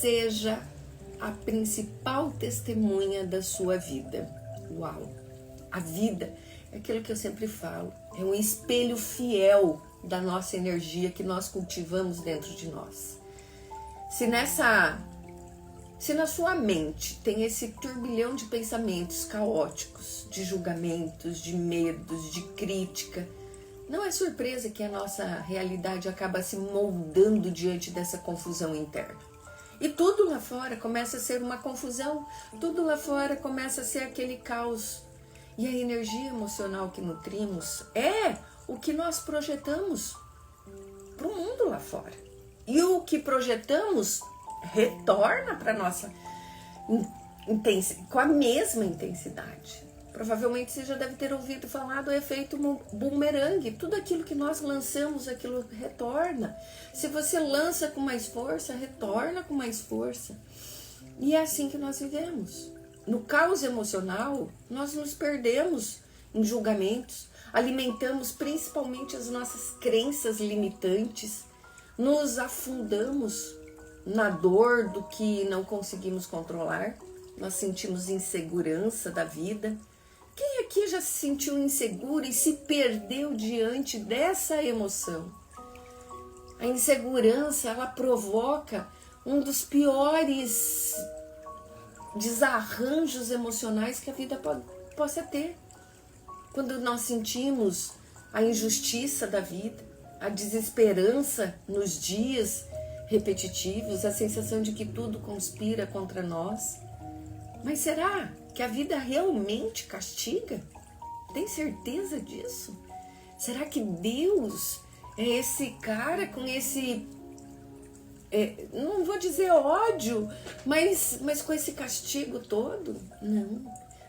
seja a principal testemunha da sua vida. Uau! A vida é aquilo que eu sempre falo, é um espelho fiel da nossa energia que nós cultivamos dentro de nós. Se na sua mente tem esse turbilhão de pensamentos caóticos, de julgamentos, de medos, de crítica, não é surpresa que a nossa realidade acaba se moldando diante dessa confusão interna. E tudo lá fora começa a ser uma confusão, tudo lá fora começa a ser aquele caos. E a energia emocional que nutrimos é o que nós projetamos para o mundo lá fora. E o que projetamos retorna para nossa com a mesma intensidade. Provavelmente você já deve ter ouvido falar do efeito bumerangue. Tudo aquilo que nós lançamos, aquilo retorna. Se você lança com mais força, retorna com mais força. E é assim que nós vivemos. No caos emocional, nós nos perdemos em julgamentos, alimentamos principalmente as nossas crenças limitantes, nos afundamos na dor do que não conseguimos controlar, nós sentimos insegurança da vida. Quem aqui já se sentiu inseguro e se perdeu diante dessa emoção? A insegurança, ela provoca um dos piores desarranjos emocionais que a vida possa ter. Quando nós sentimos a injustiça da vida, a desesperança nos dias repetitivos, a sensação de que tudo conspira contra nós. Mas será que a vida realmente castiga? Tem certeza disso? Será que Deus é esse cara com esse, não vou dizer ódio, mas com esse castigo todo?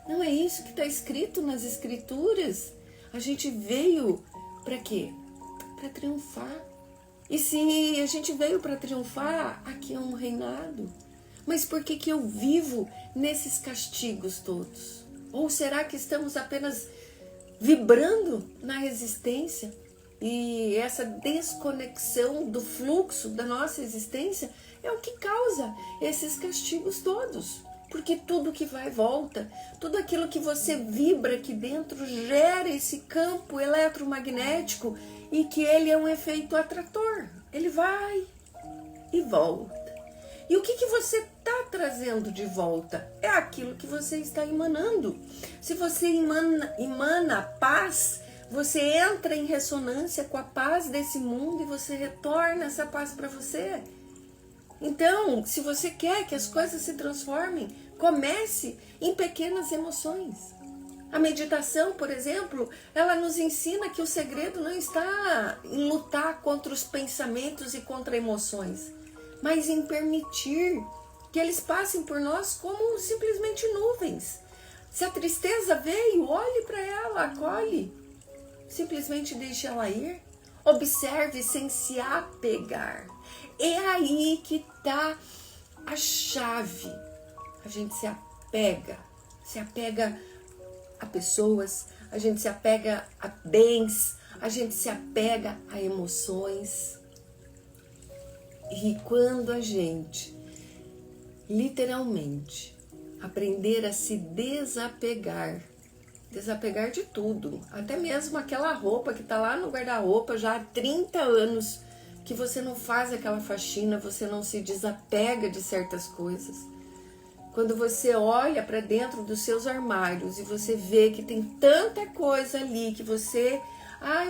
Não é isso que está escrito nas Escrituras. A gente veio para quê? Para triunfar. E se a gente veio para triunfar, aqui é um reinado. Mas por que eu vivo nesses castigos todos? Ou será que estamos apenas vibrando na resistência? E essa desconexão do fluxo da nossa existência é o que causa esses castigos todos. Porque tudo que vai e volta, tudo aquilo que você vibra aqui dentro gera esse campo eletromagnético e que ele é um efeito atrator. Ele vai e volta. E o que você está trazendo de volta? É aquilo que você está emanando. Se você emana paz, você entra em ressonância com a paz desse mundo e você retorna essa paz para você. Então, se você quer que as coisas se transformem, comece em pequenas emoções. A meditação, por exemplo, ela nos ensina que o segredo não está em lutar contra os pensamentos e contra emoções, mas em permitir que eles passem por nós como simplesmente nuvens. Se a tristeza veio, olhe para ela, acolhe. Simplesmente deixe ela ir. Observe sem se apegar. É aí que está a chave. A gente se apega a pessoas, a gente se apega a bens, a gente se apega a emoções. E quando a gente, literalmente, aprender a se desapegar de tudo, até mesmo aquela roupa que está lá no guarda-roupa já há 30 anos, que você não faz aquela faxina, você não se desapega de certas coisas. Quando você olha para dentro dos seus armários e você vê que tem tanta coisa ali que você...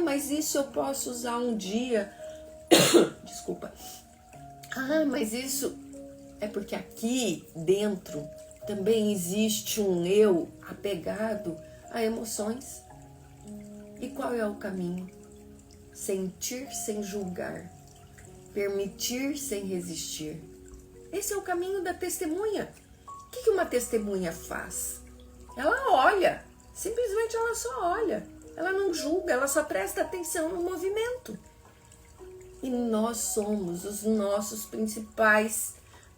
mas isso eu posso usar um dia. Desculpa. Mas isso é porque aqui dentro também existe um eu apegado a emoções. E qual é o caminho? Sentir sem julgar. Permitir sem resistir. Esse é o caminho da testemunha. O que uma testemunha faz? Ela olha, simplesmente ela só olha, ela não julga, ela só presta atenção no movimento. E nós somos os nossos principais,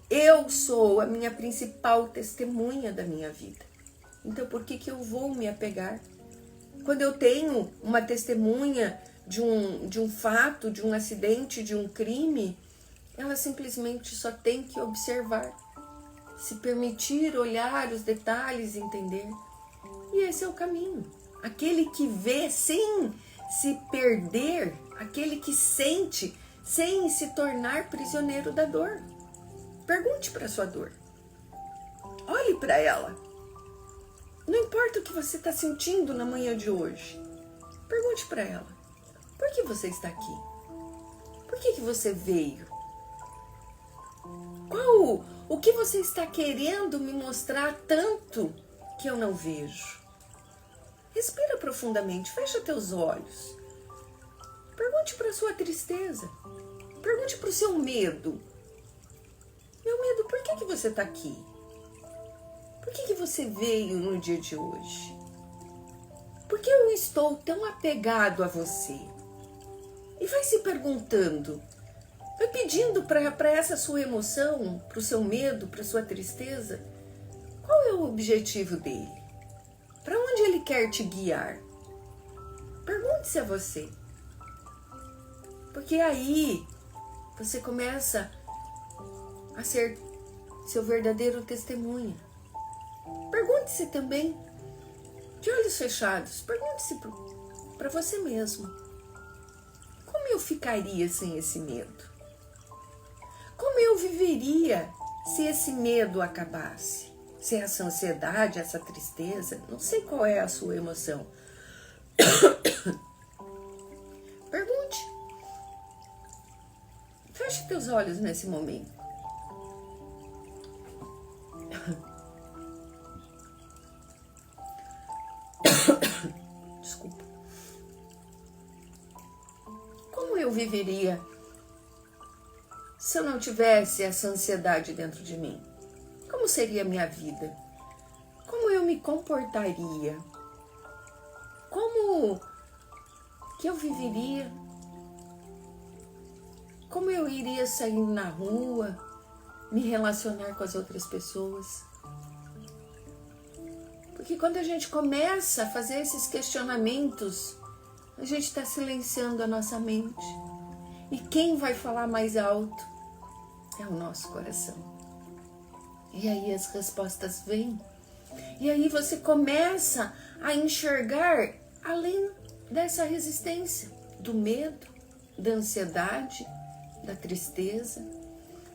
eu sou a minha principal testemunha da minha vida. Então por que eu vou me apegar? Quando eu tenho uma testemunha de um fato, de um acidente, de um crime, ela simplesmente só tem que observar, se permitir olhar os detalhes e entender. E esse é o caminho. Aquele que vê sem se perder, aquele que sente sem se tornar prisioneiro da dor. Pergunte para a sua dor. Olhe para ela. Não importa o que você está sentindo na manhã de hoje. Pergunte para ela. Por que você está aqui? Por que você veio? O que você está querendo me mostrar tanto que eu não vejo? Respira profundamente, fecha teus olhos. Pergunte para a sua tristeza. Pergunte para o seu medo. Meu medo, por que você está aqui? Por que você veio no dia de hoje? Por que eu estou tão apegado a você? E vai se perguntando, vai pedindo para essa sua emoção, para o seu medo, para a sua tristeza, qual é o objetivo dele? Para onde ele quer te guiar? Pergunte-se a você. Porque aí você começa a ser seu verdadeiro testemunha. Pergunte-se também, de olhos fechados, pergunte-se para você mesmo. Como eu ficaria sem esse medo? Como eu viveria se esse medo acabasse? Se essa ansiedade, essa tristeza, não sei qual é a sua emoção. Pergunte. Feche teus olhos nesse momento. Desculpa. Como eu viveria se eu não tivesse essa ansiedade dentro de mim? Como seria a minha vida? Como eu me comportaria? Como que eu viveria? Como eu iria sair na rua, me relacionar com as outras pessoas? Porque quando a gente começa a fazer esses questionamentos, a gente está silenciando a nossa mente. E quem vai falar mais alto é o nosso coração. E aí as respostas vêm. E aí você começa a enxergar além dessa resistência, do medo, da ansiedade, da tristeza.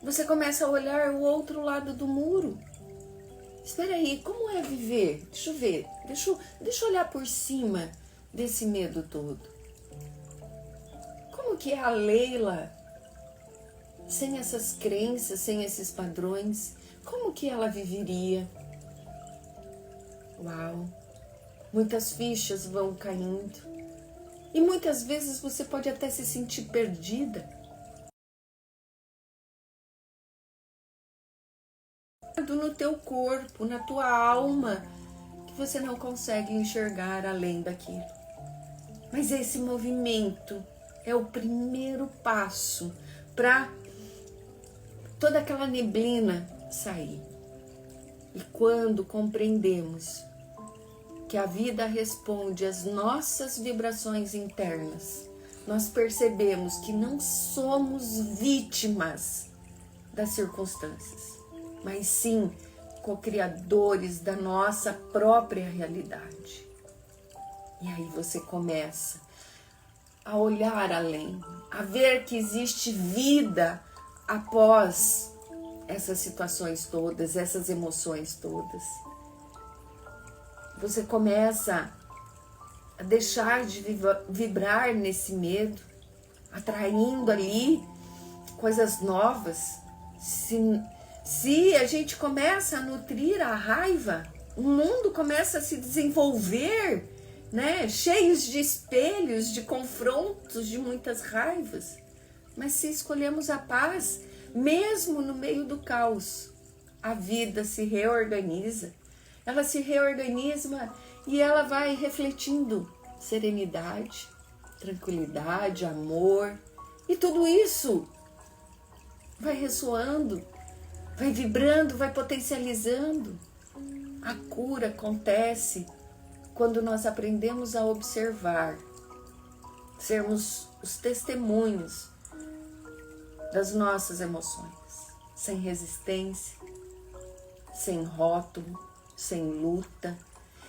Você começa a olhar o outro lado do muro. Espera aí, como é viver? Deixa eu ver, deixa eu olhar por cima desse medo todo. Como que é a Leila sem essas crenças, sem esses padrões? Como que ela viveria? Uau! Muitas fichas vão caindo. E muitas vezes você pode até se sentir perdida. No teu corpo, na tua alma, que você não consegue enxergar além daquilo. Mas esse movimento é o primeiro passo para toda aquela neblina sair. E quando compreendemos que a vida responde às nossas vibrações internas, nós percebemos que não somos vítimas das circunstâncias, mas sim co-criadores da nossa própria realidade. E aí você começa a olhar além, a ver que existe vida após essas situações todas, essas emoções todas. Você começa a deixar de vibrar nesse medo, atraindo ali coisas novas. Se a gente começa a nutrir a raiva, o mundo começa a se desenvolver, né? Cheios de espelhos, de confrontos, de muitas raivas. Mas se escolhemos a paz, mesmo no meio do caos, a vida se reorganiza. Ela se reorganiza e ela vai refletindo serenidade, tranquilidade, amor. E tudo isso vai ressoando, vai vibrando, vai potencializando. A cura acontece quando nós aprendemos a observar, sermos os testemunhos das nossas emoções, sem resistência, sem rótulo, sem luta.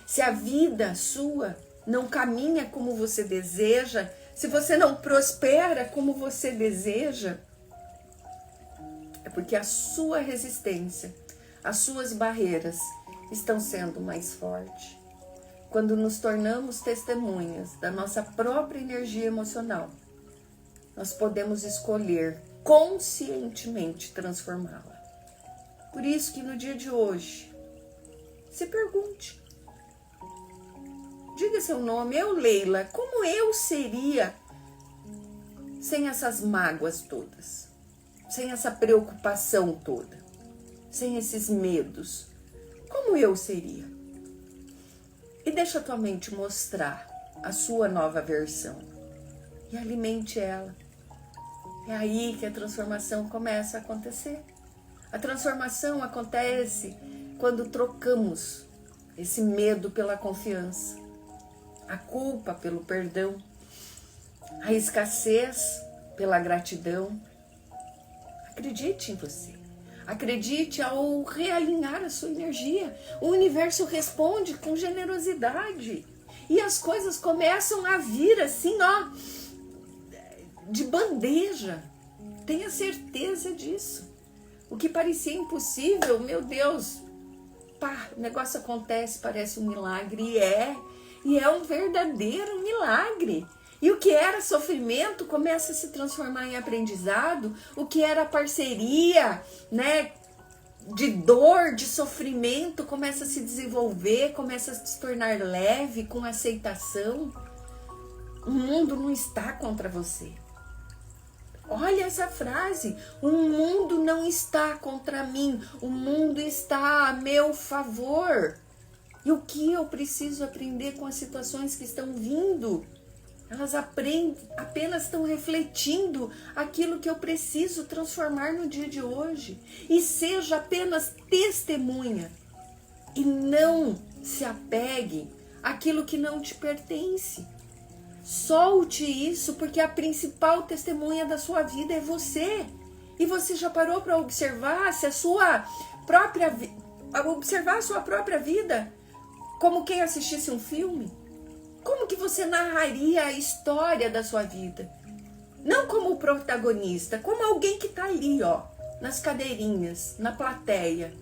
Se a vida sua não caminha como você deseja, se você não prospera como você deseja, é porque a sua resistência, as suas barreiras estão sendo mais fortes. Quando nos tornamos testemunhas da nossa própria energia emocional, nós podemos escolher conscientemente transformá-la. Por isso que no dia de hoje, se pergunte. Diga seu nome, eu, Leila, como eu seria sem essas mágoas todas? Sem essa preocupação toda? Sem esses medos? Como eu seria? E deixa a tua mente mostrar a sua nova versão. E alimente ela. É aí que a transformação começa a acontecer. A transformação acontece quando trocamos esse medo pela confiança, a culpa pelo perdão, a escassez pela gratidão. Acredite em você. Acredite ao realinhar a sua energia. O universo responde com generosidade. E as coisas começam a vir assim, ó, de bandeja. Tenha certeza disso. O que parecia impossível, meu Deus, pá, o negócio acontece, parece um milagre. E é um verdadeiro milagre. E o que era sofrimento começa a se transformar em aprendizado. O que era parceria, né, de dor, de sofrimento, começa a se desenvolver, começa a se tornar leve, com aceitação. O mundo não está contra você. Olha essa frase, o mundo não está contra mim, o mundo está a meu favor. E o que eu preciso aprender com as situações que estão vindo? Elas apenas estão refletindo aquilo que eu preciso transformar no dia de hoje. E seja apenas testemunha. E não se apegue àquilo que não te pertence. Solte isso, porque a principal testemunha da sua vida é você. E você já parou para observar se a sua própria vida como quem assistisse um filme? Como que você narraria a história da sua vida? Não como o protagonista, como alguém que está ali, ó, nas cadeirinhas, na plateia.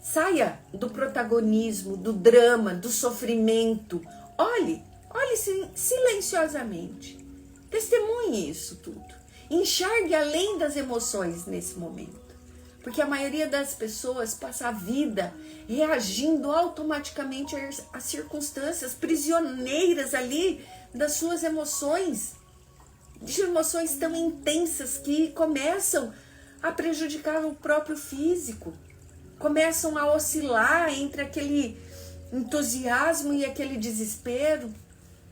Saia do protagonismo, do drama, do sofrimento. Olhe silenciosamente. Testemunhe isso tudo. Enxergue além das emoções nesse momento. Porque a maioria das pessoas passa a vida reagindo automaticamente às circunstâncias, prisioneiras ali das suas emoções. De emoções tão intensas que começam a prejudicar o próprio físico. Começam a oscilar entre aquele entusiasmo e aquele desespero.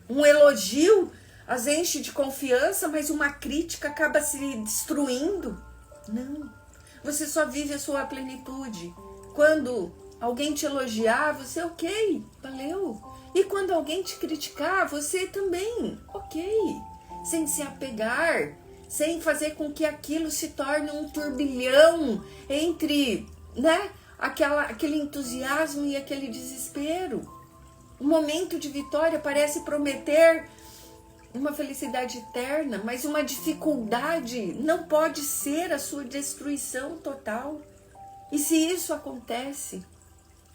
Um elogio as enche de confiança, mas uma crítica acaba se destruindo. Não. Você só vive a sua plenitude. Quando alguém te elogiar, você, ok, valeu. E quando alguém te criticar, você também, ok. Sem se apegar, sem fazer com que aquilo se torne um turbilhão entre, né, aquele entusiasmo e aquele desespero. Um momento de vitória parece prometer uma felicidade eterna, mas uma dificuldade não pode ser a sua destruição total. E se isso acontece,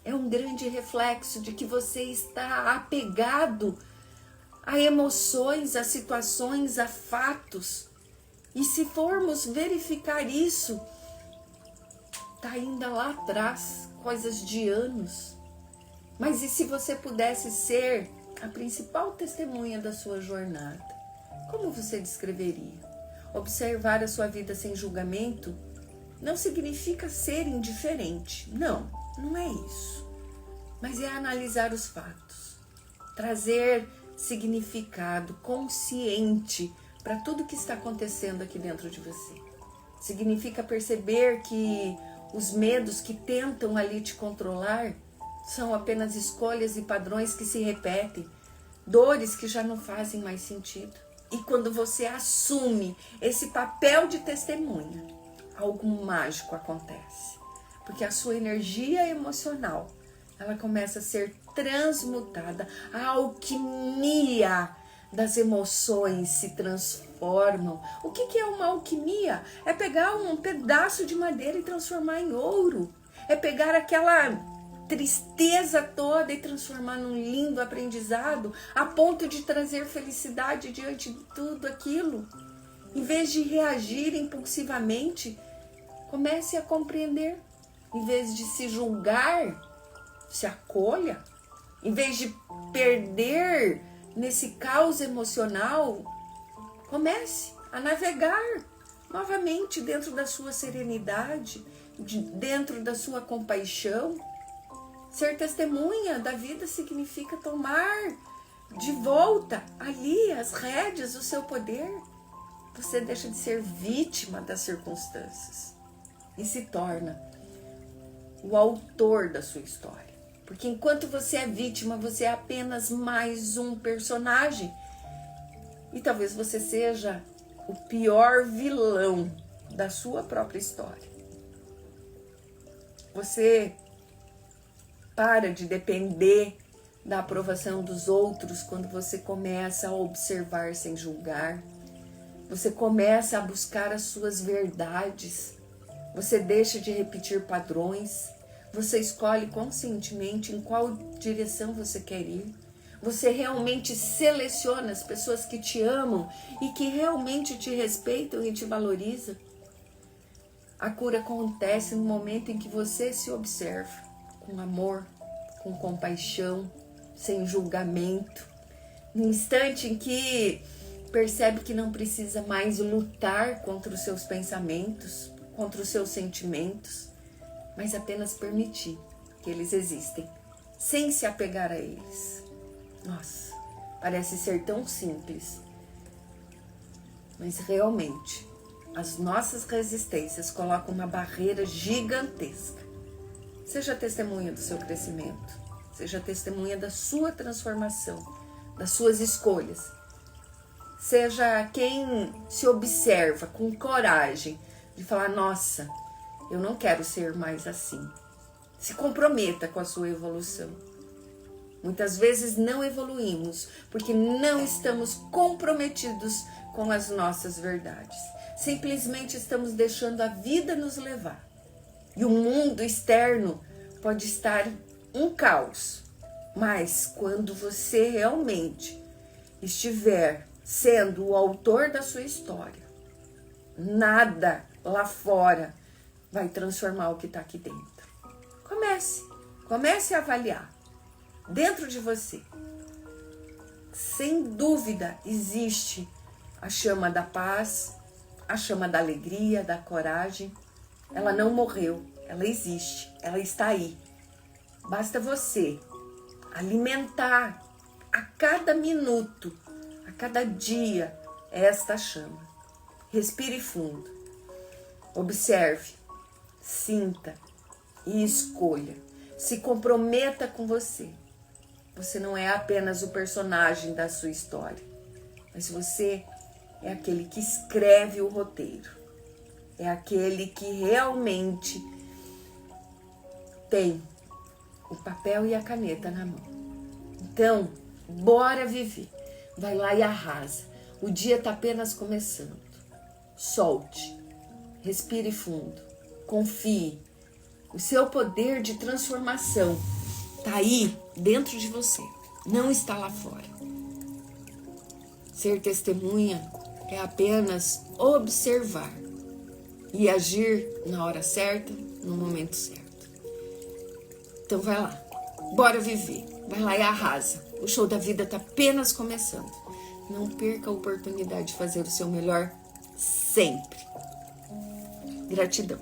é um grande reflexo de que você está apegado a emoções, a situações, a fatos. E se formos verificar isso, está ainda lá atrás, coisas de anos. Mas e se você pudesse ser a principal testemunha da sua jornada? Como você descreveria? Observar a sua vida sem julgamento não significa ser indiferente. Não, não é isso. Mas é analisar os fatos. Trazer significado consciente para tudo que está acontecendo aqui dentro de você. Significa perceber que os medos que tentam ali te controlar são apenas escolhas e padrões que se repetem, dores que já não fazem mais sentido. E quando você assume esse papel de testemunha, algo mágico acontece. Porque a sua energia emocional, ela começa a ser transmutada. A alquimia das emoções se transformam. O que é uma alquimia? É pegar um pedaço de madeira e transformar em ouro. É pegar aquela tristeza toda e transformar num lindo aprendizado, a ponto de trazer felicidade diante de tudo aquilo. Em vez de reagir impulsivamente, comece a compreender. Em vez de se julgar, se acolha. Em vez de perder nesse caos emocional, comece a navegar novamente dentro da sua serenidade, dentro da sua compaixão. Ser testemunha da vida significa tomar de volta ali as rédeas do seu poder. Você deixa de ser vítima das circunstâncias e se torna o autor da sua história. Porque enquanto você é vítima, você é apenas mais um personagem. E talvez você seja o pior vilão da sua própria história. Você para de depender da aprovação dos outros quando você começa a observar sem julgar. Você começa a buscar as suas verdades. Você deixa de repetir padrões. Você escolhe conscientemente em qual direção você quer ir. Você realmente seleciona as pessoas que te amam e que realmente te respeitam e te valorizam. A cura acontece no momento em que você se observa com amor, com compaixão, sem julgamento. No instante em que percebe que não precisa mais lutar contra os seus pensamentos, contra os seus sentimentos, mas apenas permitir que eles existem, sem se apegar a eles. Nossa, parece ser tão simples, mas realmente as nossas resistências colocam uma barreira gigantesca. Seja testemunha do seu crescimento, seja testemunha da sua transformação, das suas escolhas. Seja quem se observa com coragem de falar, nossa, eu não quero ser mais assim. Se comprometa com a sua evolução. Muitas vezes não evoluímos porque não estamos comprometidos com as nossas verdades. Simplesmente estamos deixando a vida nos levar. E o mundo externo pode estar um caos. Mas quando você realmente estiver sendo o autor da sua história, nada lá fora vai transformar o que está aqui dentro. Comece a avaliar dentro de você. Sem dúvida existe a chama da paz, a chama da alegria, da coragem. Ela não morreu, ela existe, ela está aí. Basta você alimentar a cada minuto, a cada dia, esta chama. Respire fundo, observe, sinta e escolha. Se comprometa com você. Você não é apenas o personagem da sua história, mas você é aquele que escreve o roteiro. É aquele que realmente tem o papel e a caneta na mão. Então, bora viver. Vai lá e arrasa. O dia está apenas começando. Solte. Respire fundo. Confie. O seu poder de transformação está aí dentro de você. Não está lá fora. Ser testemunha é apenas observar e agir na hora certa, no momento certo. Então vai lá, bora viver, vai lá e arrasa. O show da vida está apenas começando. Não perca a oportunidade de fazer o seu melhor sempre. Gratidão.